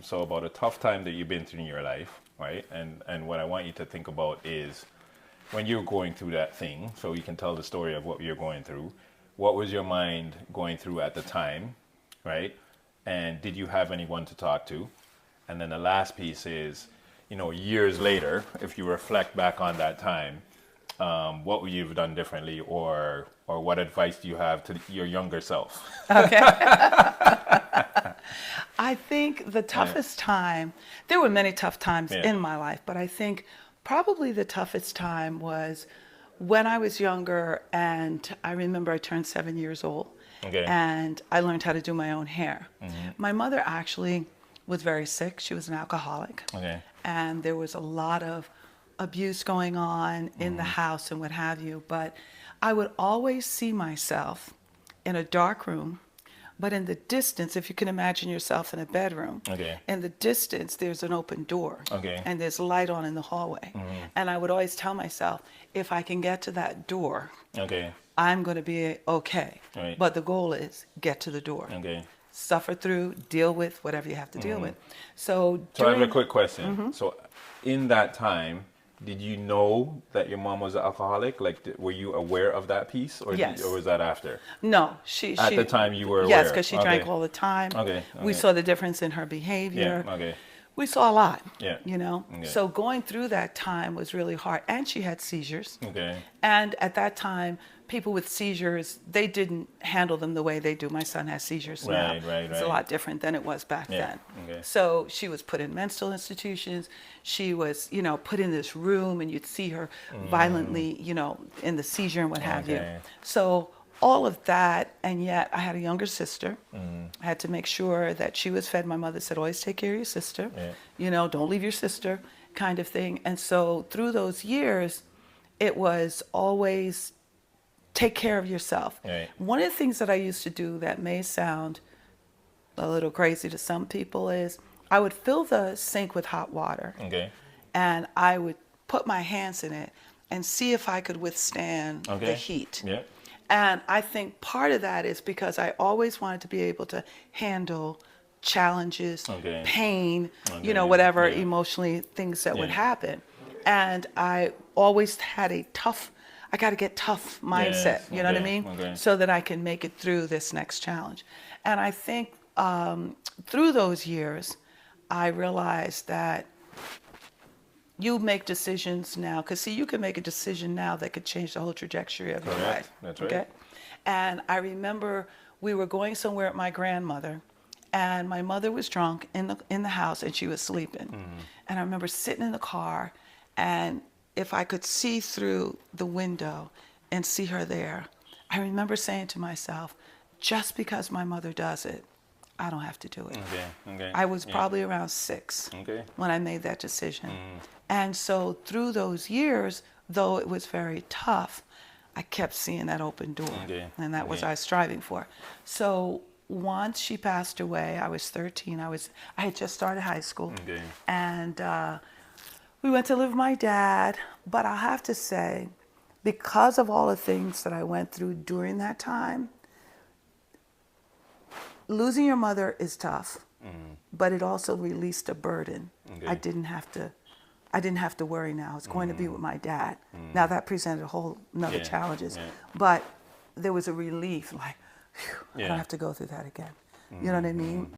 So about a tough time that you've been through in your life, right? And what I want you to think about is when you're going through that thing, so you can tell the story of what you're going through. What was your mind going through at the time, right? And did you have anyone to talk to? And then the last piece is, years later, if you reflect back on that time, what would you have done differently, or what advice do you have to your younger self? Okay. I think the toughest time, there were many tough times in my life, but I think probably the toughest time was when I was younger, and I remember I turned 7 years old, and I learned how to do my own hair. My mother actually was very sick. She was an alcoholic, and there was a lot of abuse going on in the house and what have you, but I would always see myself in a dark room, but in the distance, if you can imagine yourself in a bedroom, in the distance there's an open door, and there's light on in the hallway. And I would always tell myself, if I can get to that door, I'm going to be okay. But the goal is get to the door. Suffer through, deal with whatever you have to deal with. So I have a quick question. So in that time, did you know that your mom was an alcoholic? Like, were you aware of that piece, or or was that after? No, At the time, you were aware. Yes, because she drank all the time. We saw the difference in her behavior. We saw a lot. So going through that time was really hard, and she had seizures. And at that time, people with seizures, they didn't handle them the way they do. My son has seizures now. It's a lot different than it was back then. So she was put in mental institutions. She was, put in this room, and you'd see her violently, in the seizure and what have you. So all of that, and yet I had a younger sister. I had to make sure that she was fed. My mother said, always take care of your sister. Don't leave your sister, kind of thing. And so through those years, it was always take care of yourself. One of the things that I used to do that may sound a little crazy to some people is I would fill the sink with hot water, and I would put my hands in it and see if I could withstand the heat. And I think part of that is because I always wanted to be able to handle challenges, pain, whatever emotionally things that would happen. And I always had a tough, I got to get tough mindset, you know what I mean? So that I can make it through this next challenge. And I think through those years, I realized that you make decisions now, because see, you can make a decision now that could change the whole trajectory of your life. That's right. And I remember we were going somewhere with my grandmother, and my mother was drunk in the house, and she was sleeping. And I remember sitting in the car, and if I could see through the window and see her there, I remember saying to myself, just because my mother does it, I don't have to do it. I was probably around 6 when I made that decision. And so through those years, though it was very tough, I kept seeing that open door. And that was what I was striving for. So once she passed away, I was 13. I had just started high school. And we went to live with my dad. But I have to say, because of all the things that I went through during that time, losing your mother is tough, but it also released a burden. I didn't have to worry now. I was going to be with my dad. Now that presented a whole nother challenges, but there was a relief, like, whew, I don't have to go through that again. You know what I mean?